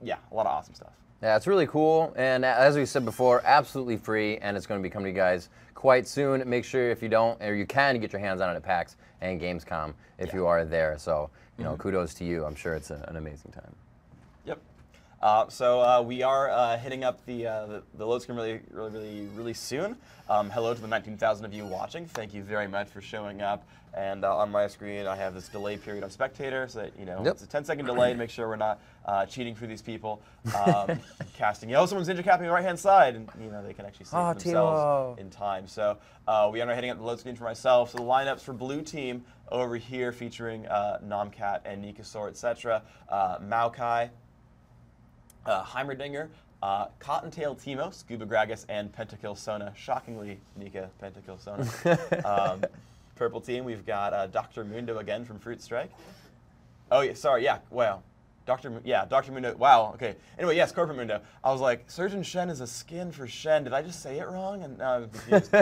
yeah, a lot of awesome stuff. Yeah, it's really cool, and as we said before, absolutely free, and it's going to be coming to you guys quite soon. Make sure if you don't, or you can, get your hands on it at PAX and Gamescom if you are there. So, you know, kudos to you. I'm sure it's an amazing time. Yep. So we are hitting up the load screen really soon. Hello to the 19,000 of you watching. Thank you very much for showing up. And on my screen, I have this delay period on spectator, so that, you know, it's a 10-second delay to make sure we're not cheating for these people. Casting, someone's ninja capping the right-hand side, and you know they can actually see it for themselves in time. So we are now hitting up the load screen for myself. So the lineups for blue team over here featuring Nomcat and Nikasaur, etc. Maokai, Heimerdinger, Cottontail Teemo, Scuba Gragas, and Pentakill Sona. Shockingly, Nika Pentakill Sona. Purple team, we've got Dr. Mundo again from Fruit Strike. Oh, yeah, sorry, yeah, wow. Dr. Mundo, wow, okay. Anyway, yes, Corporate Mundo. I was like, Surgeon Shen is a skin for Shen. Did I just say it wrong? And now I'm confused.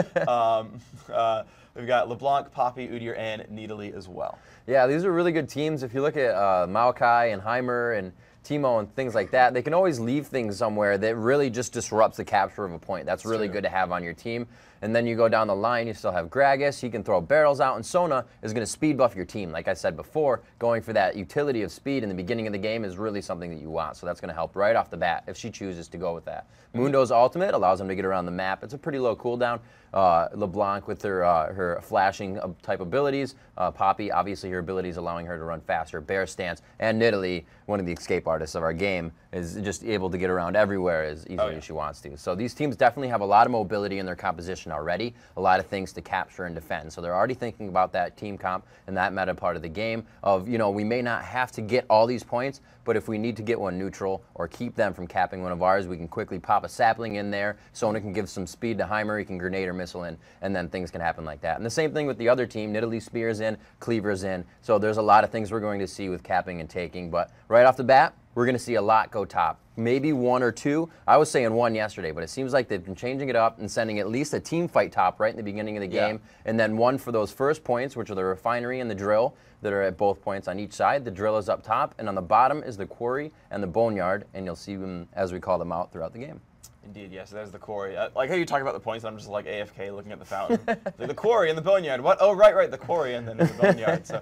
We've got LeBlanc, Poppy, Udyr, and Nidalee as well. Yeah, these are really good teams. If you look at Maokai and Heimer and Teemo and things like that, they can always leave things somewhere that really just disrupts the capture of a point. That's really good to have on your team. And then you go down the line, you still have Gragas, he can throw barrels out, and Sona is going to speed buff your team. Like I said before, going for that utility of speed in the beginning of the game is really something that you want. So that's going to help right off the bat if she chooses to go with that. Mundo's ultimate allows him to get around the map. It's a pretty low cooldown. LeBlanc with her flashing type abilities. Poppy, obviously her abilities allowing her to run faster. Bear Stance. And Nidalee, one of the escape artists of our game, is just able to get around everywhere as easily as she wants to. So these teams definitely have a lot of mobility in their composition already. A lot of things to capture and defend. So they're already thinking about that team comp and that meta part of the game of, you know, we may not have to get all these points, but if we need to get one neutral or keep them from capping one of ours, we can quickly pop a sapling in there. Sona can give some speed to Heimer, he can grenade or missile in, and then things can happen like that. And the same thing with the other team. Nidalee spears in, Cleaver's in. So there's a lot of things we're going to see with capping and taking. But right off the bat, we're going to see a lot go top. Maybe one or two. I was saying one yesterday, but it seems like they've been changing it up and sending at least a team fight top right in the beginning of the game, and then one for those first points, which are the refinery and the drill that are at both points on each side. The drill is up top, and on the bottom is the quarry and the boneyard, and you'll see them as we call them out throughout the game. Indeed, yes. There's the quarry. Like how you talk about the points, and I'm just like AFK looking at the fountain. The quarry and the boneyard. What? Oh, right, the quarry and then the boneyard. So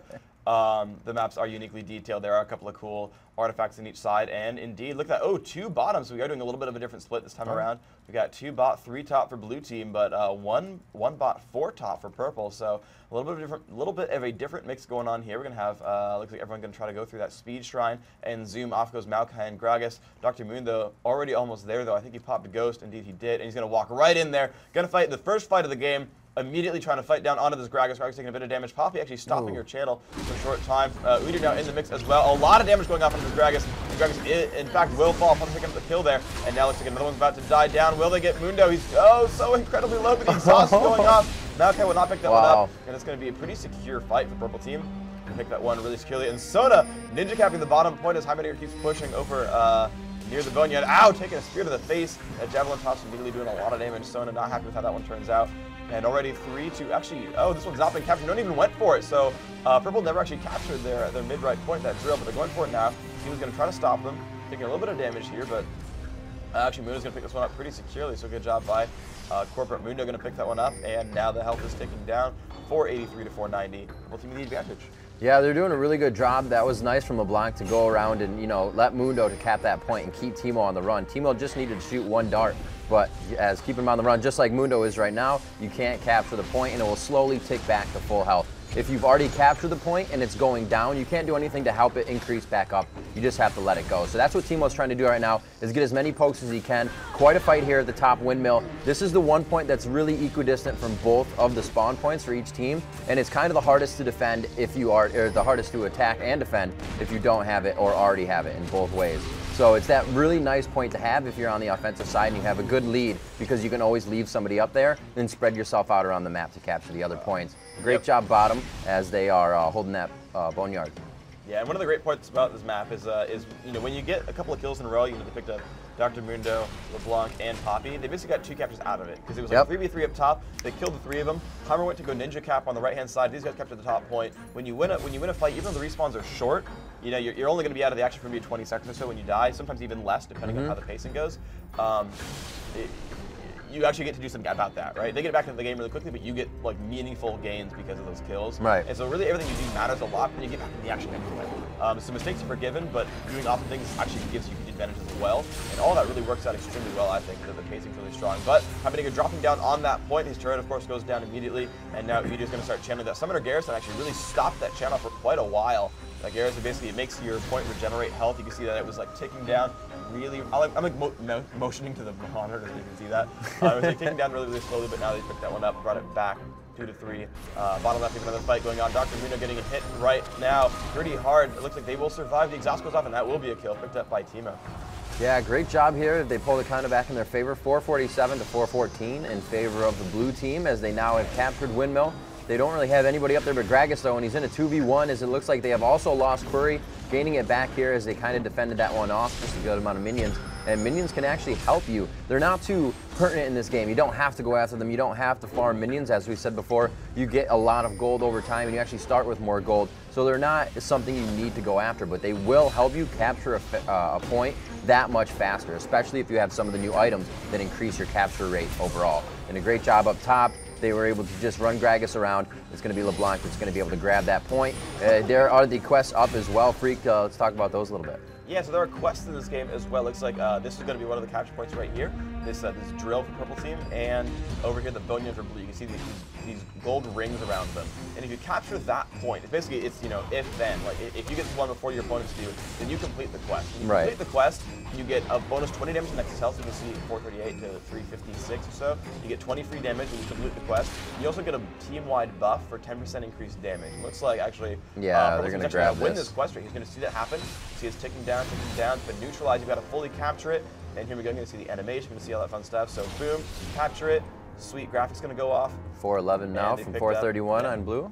the maps are uniquely detailed. There are a couple of cool artifacts on each side, and indeed, look at that. Oh, two bottoms. So we are doing a little bit of a different split this time around. We got 2 bot, 3 top for blue team, but one bot, 4 top for purple. So a little bit of a different mix going on here. We're gonna have looks like everyone's gonna try to go through that speed shrine and zoom. Off goes Maokai and Gragas. Dr. Mundo already almost there though. I think he popped a ghost. Indeed, he did, and he's gonna walk right in there. Gonna fight the first fight of the game. Immediately trying to fight down onto this Gragas. Gragas taking a bit of damage. Poppy actually stopping her channel for a short time. Udyr now in the mix as well. A lot of damage going off onto this Gragas. Gragas, in fact, will fall. Poppy picking up the kill there. And now looks like another one's about to die down. Will they get Mundo? He's so incredibly low with the exhaust going off. Maokai will not pick that one up. And it's going to be a pretty secure fight for the purple team. Pick that one really securely. And Sona ninja capping the bottom point as Heimerdinger keeps pushing over near the boneyard. Ow! Taking a spear to the face. That javelin toss immediately doing a lot of damage. Sona not happy with how that one turns out. And already 3-2. Actually, this one's not been captured. No one even went for it. So purple never actually captured their mid-right point, that drill, but they're going for it now. He was going to try to stop them, taking a little bit of damage here, but actually Mundo's going to pick this one up pretty securely. So good job by Corporate Mundo, going to pick that one up. And now the health is ticking down, 483 to 490. Purple team the advantage. Yeah, they're doing a really good job. That was nice from LeBlanc to go around and, you know, let Mundo to cap that point and keep Teemo on the run. Teemo just needed to shoot one dart, but as keep him on the run, just like Mundo is right now, you can't capture the point and it will slowly tick back to full health. If you've already captured the point and it's going down, you can't do anything to help it increase back up. You just have to let it go. So that's what Teemo's trying to do right now, is get as many pokes as he can. Quite a fight here at the top windmill. This is the one point that's really equidistant from both of the spawn points for each team, and it's kind of the hardest to defend if you are, or the hardest to attack and defend if you don't have it or already have it in both ways. So it's that really nice point to have if you're on the offensive side and you have a good lead, because you can always leave somebody up there and spread yourself out around the map to capture the other points. Great job bottom as they are holding that boneyard. Yeah, and one of the great points about this map is you know, when you get a couple of kills in a row, you know, they picked up Dr. Mundo, LeBlanc, and Poppy. They basically got 2 captures out of it, because it was like 3v3 up top. They killed the 3 of them. Heimer went to go ninja cap on the right-hand side. These guys captured the top point. When you win a fight, even though the respawns are short, you know, you're only going to be out of the action for maybe 20 seconds or so when you die, sometimes even less, depending on how the pacing goes. You actually get to do something about that, right? They get back into the game really quickly, but you get like meaningful gains because of those kills. Right. And so really everything you do matters a lot when you get back in the action anyway. So mistakes are forgiven, but doing awesome things actually gives you advantages as well. And all that really works out extremely well, I think, that the pacing's really strong. But Hamidinga dropping down on that point, his turret of course goes down immediately, and now Udyr's going to start channeling that. Summoner Garrison actually really stopped that channel for quite a while. Like Garrison basically, it makes your point regenerate health. You can see that it was like ticking down really, I'm like motioning to the monitor so you can see that. It was like ticking down really, really slowly, but now they picked that one up, brought it back 2 to 3. Bottom left, even another fight going on. Dr. Mundo getting a hit right now pretty hard. It looks like they will survive. The exhaust goes off, and that will be a kill picked up by Teemo. Yeah, great job here. They pull the counter back in their favor, 447 to 414 in favor of the blue team as they now have captured Windmill. They don't really have anybody up there but Gragas though, and he's in a 2v1 as it looks like they have also lost Query, gaining it back here as they kind of defended that one off, just a good amount of minions. And minions can actually help you. They're not too pertinent in this game. You don't have to go after them. You don't have to farm minions. As we said before, you get a lot of gold over time and you actually start with more gold. So they're not something you need to go after, but they will help you capture a point that much faster, especially if you have some of the new items that increase your capture rate overall. And a great job up top. They were able to just run Gragas around. It's going to be LeBlanc that's going to be able to grab that point. There are the quests up as well, Freak. Let's talk about those a little bit. Yeah, so there are quests in this game as well. Looks like this is going to be one of the capture points right here. This drill for purple team, and over here the boneyard for blue. You can see these gold rings around them. And if you capture that point, it's you know, if then, like if you get one before your opponents do, then you complete the quest. When you complete the quest, you get a bonus 20 damage to Nexus health. You can see 438 to 356 or so. You get 20 free damage when you complete the quest. You also get a team-wide buff for 10% increased damage. Looks like actually, yeah, they're going to grab win this quest rate. He's going to see that happen. See it's ticking down, but neutralize. You've got to fully capture it. And here we go. You're going to see the animation. You're going to see all that fun stuff. So boom, capture it. Sweet graphics going to go off. 411 now from 431 on blue.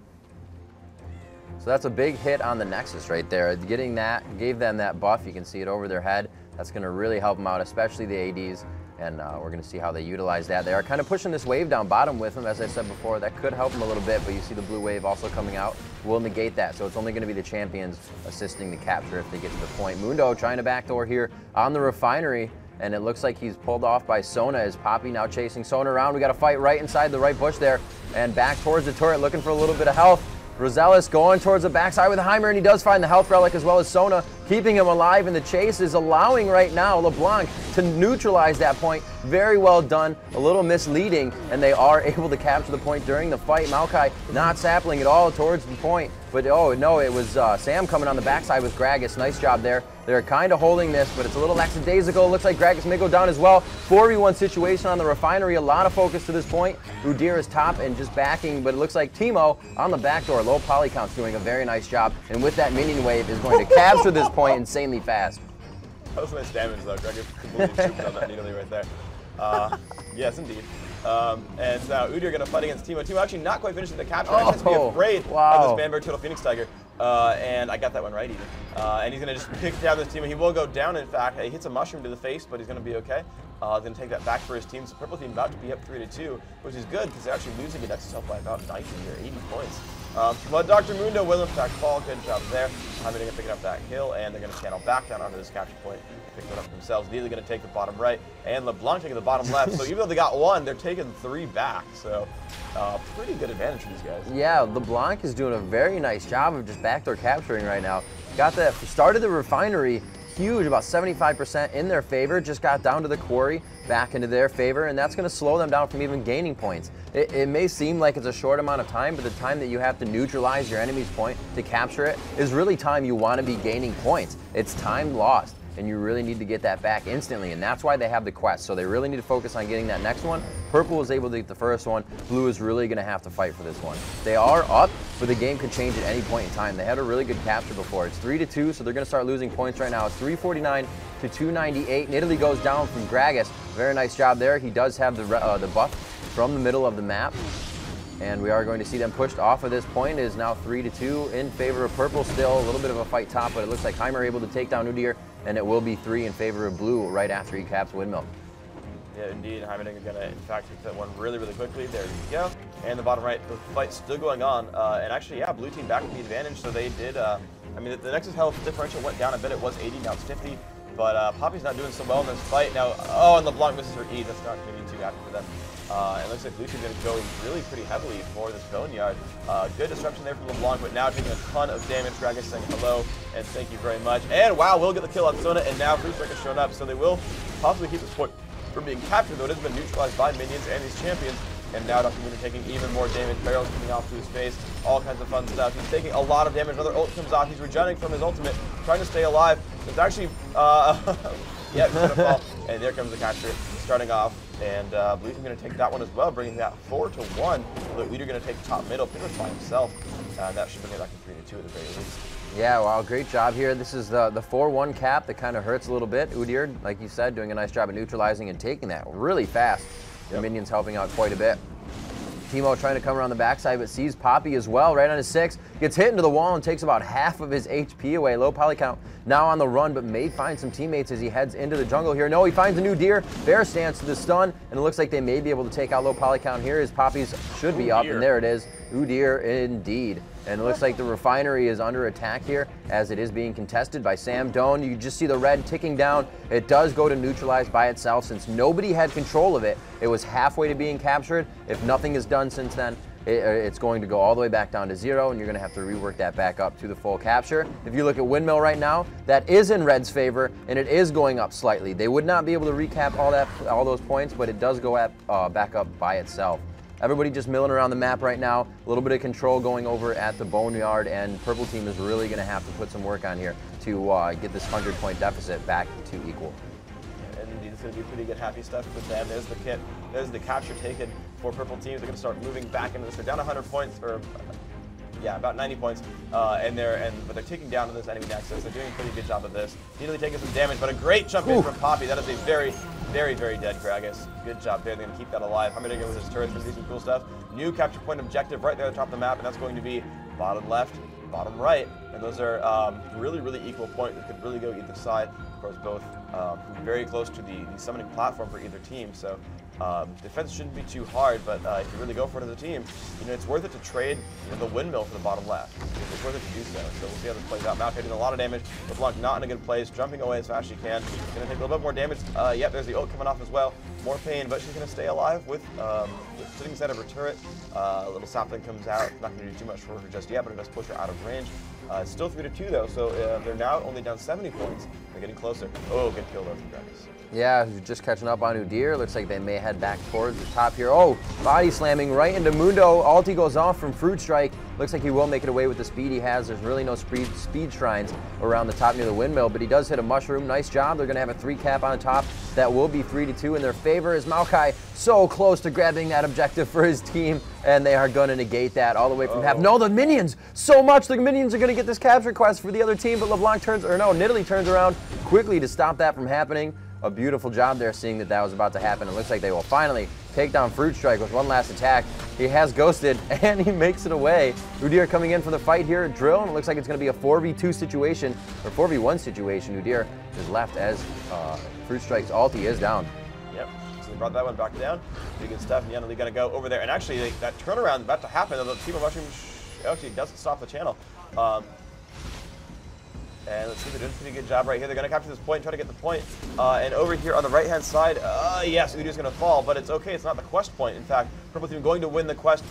So that's a big hit on the Nexus right there. Getting that gave them that buff. You can see it over their head. That's going to really help them out, especially the ADs. And we're going to see how they utilize that. They are kind of pushing this wave down bottom with them, as I said before. That could help them a little bit, but you see the blue wave also coming out. Will negate that, so it's only going to be the champions assisting the capture if they get to the point. Mundo trying to backdoor here on the refinery, and it looks like he's pulled off by Sona as Poppy now chasing Sona around. We got a fight right inside the right bush there, and back towards the turret looking for a little bit of health. Rosales going towards the backside with Heimer, and he does find the health relic as well as Sona, keeping him alive, and the chase is allowing right now LeBlanc to neutralize that point. Very well done, a little misleading, and they are able to capture the point during the fight. Maokai not sappling at all towards the point, but oh no, it was Sam coming on the backside with Gragas. Nice job there. They're kind of holding this, but it's a little lackadaisical. Looks like Gragas may go down as well. 4v1 situation on the refinery. A lot of focus to this point. Udyr is top and just backing, but it looks like Teemo on the back door. Low poly count's doing a very nice job, and with that minion wave is going to capture this point insanely fast. That was nice damage though. Gragas completely trooped on that needly right there. Yes, indeed. And now Udyr going to fight against Teemo. Teemo actually not quite finishing the capture. He has to be afraid of this Manbear Turtle Phoenix Tiger. And I got that one right even. And he's going to just pick down this Teemo. He will go down, in fact. He hits a mushroom to the face, but he's going to be okay. He's going to take that back for his team. So purple team about to be up 3-2, which is good because they're actually losing it itself by about 90 or 80 points. But Dr. Mundo will in fact fall. Good job there. I'm going to pick up that kill, and they're going to channel back down onto this capture point. Pick it up themselves. Neely going to take the bottom right, and LeBlanc taking the bottom left. So even though they got one, they're taking 3 back. So pretty good advantage for these guys. Yeah, LeBlanc is doing a very nice job of just backdoor capturing right now. Got that, started the refinery huge, about 75% in their favor, just got down to the quarry, back into their favor, and that's going to slow them down from even gaining points. It may seem like it's a short amount of time, but the time that you have to neutralize your enemy's point to capture it is really time you want to be gaining points. It's time lost, and you really need to get that back instantly, and that's why they have the quest. So they really need to focus on getting that next one. Purple was able to get the first one. Blue is really going to have to fight for this one. They are up, but the game could change at any point in time. They had a really good capture before. It's 3-2, so they're going to start losing points right now. It's 349 to 298. Italy goes down from Gragas. Very nice job there. He does have the buff from the middle of the map. And we are going to see them pushed off of this point. It is now 3-2 in favor of purple still. A little bit of a fight top, but it looks like Heimer able to take down Udyr, and it will be 3 in favor of blue right after he caps Windmill. Yeah, indeed. Heimer going to, in fact, take that one really, really quickly. There you go. And the bottom right, the fight's still going on. And actually, yeah, blue team back with the advantage. So they did I mean, the Nexus health differential went down a bit. It was 80, now it's 50. But Poppy's not doing so well in this fight. Now, oh, and LeBlanc misses her E. That's not going to be too happy for them. It looks like Blue Team's going to go really pretty heavily for this Boneyard. Good disruption there from LeBlanc, but now taking a ton of damage. Gragas saying hello and thank you very much. And wow, we'll get the kill on Sona, and now Fruit Strike has shown up, so they will possibly keep this point from being captured, though it has been neutralized by minions and these champions. And now Dr. Moon taking even more damage. Barrels coming off to his face. All kinds of fun stuff. He's taking a lot of damage. Another ult comes off. He's regenerating from his ultimate, trying to stay alive. It's actually, yeah, he's going to fall. And there comes the capture starting off. And Blue Team's going to take that one as well, bringing that 4-1. The leader going to take top middle. Pinner's by himself. That should bring it back to 3-2 at the very least. Yeah, wow, great job here. This is the 4-1 cap that kind of hurts a little bit. Udyr, like you said, doing a nice job at neutralizing and taking that really fast. The minions helping out quite a bit. Teemo trying to come around the backside, but sees Poppy as well, right on his 6. Gets hit into the wall and takes about half of his HP away. Low poly count now on the run, but may find some teammates as he heads into the jungle here. No, he finds a new deer. Bear stance to the stun, and it looks like they may be able to take out low poly count here as Poppy's should be up, and there it is. Udyr indeed. And it looks like the refinery is under attack here as it is being contested by Sam Doan. You just see the red ticking down. It does go to neutralize by itself since nobody had control of it. It was halfway to being captured. If nothing is done since then, it's going to go all the way back down to 0, and you're going to have to rework that back up to the full capture. If you look at Windmill right now, that is in Red's favor, and it is going up slightly. They would not be able to recap all those points, but it does go back up by itself. Everybody just milling around the map right now. A little bit of control going over at the Boneyard, and Purple Team is really going to have to put some work on here to get this 100-point deficit back to equal. And indeed, it's going to be pretty good happy stuff with them. There's the kit. There's the capture taken for Purple Team. They're going to start moving back into this. They're down 100 points, or yeah, about 90 points, but they're taking down to this enemy nexus. They're doing a pretty good job of this. Nearly taking some damage, but a great jump in from Poppy. That is a very, very dead Gragas. Good job there. They're going to keep that alive. Humdinger with his turrets going to do some cool stuff. New capture point objective right there at the top of the map, and that's going to be bottom left, bottom right. And those are really equal points that could really go either side. Of course, both very close to the summoning platform for either team. So defense shouldn't be too hard, but if you really go for it as a team, it's worth it to trade the windmill for the bottom left. It's worth it to do so. So we'll see how this plays out. Maokai doing a lot of damage. LeBlanc not in a good place, jumping away as fast as she can. Going to take a little bit more damage. Yep, there's the ult coming off as well. More pain, but she's going to stay alive with sitting inside of her turret. A little sapling comes out. Not going to do too much for her just yet, but it does push her out of range. It's still 3-2 though, so they're now only down 70 points. They're getting closer. Oh, good kill though from Gragas. Yeah, just catching up on Udyr. Looks like they may head back towards the top here. Oh, body slamming right into Mundo. Ulti goes off from Fruit Strike. Looks like he will make it away with the speed he has. There's really no speed shrines around the top near the windmill, but he does hit a mushroom. Nice job. They're going to have a 3 cap on the top. That will be 3-2 in their favor as Maokai so close to grabbing that objective for his team, and they are going to negate that all the way from half. No, the minions! So much! The minions are going to get this capture quest for the other team, but LeBlanc Nidalee turns around quickly to stop that from happening. A beautiful job there seeing that was about to happen. It looks like they will finally take down Fruit Strike with one last attack. He has ghosted, and he makes it away. Udyr coming in for the fight here at Drill, and it looks like it's going to be a 4v2 situation, or 4v1 situation. Udyr is left as Fruit Strike's ulti is down. Yep, so they brought that one back down. Pretty good stuff, and Nidalee got to go over there. And actually, that turnaround about to happen, the team of Mushroom actually doesn't stop the channel. And let's see, they're doing a pretty good job right here. They're going to capture this point, try to get the point. And over here on the right-hand side, yes, Udyr's going to fall, but it's okay. It's not the quest point. In fact, Purple Team going to win the quest.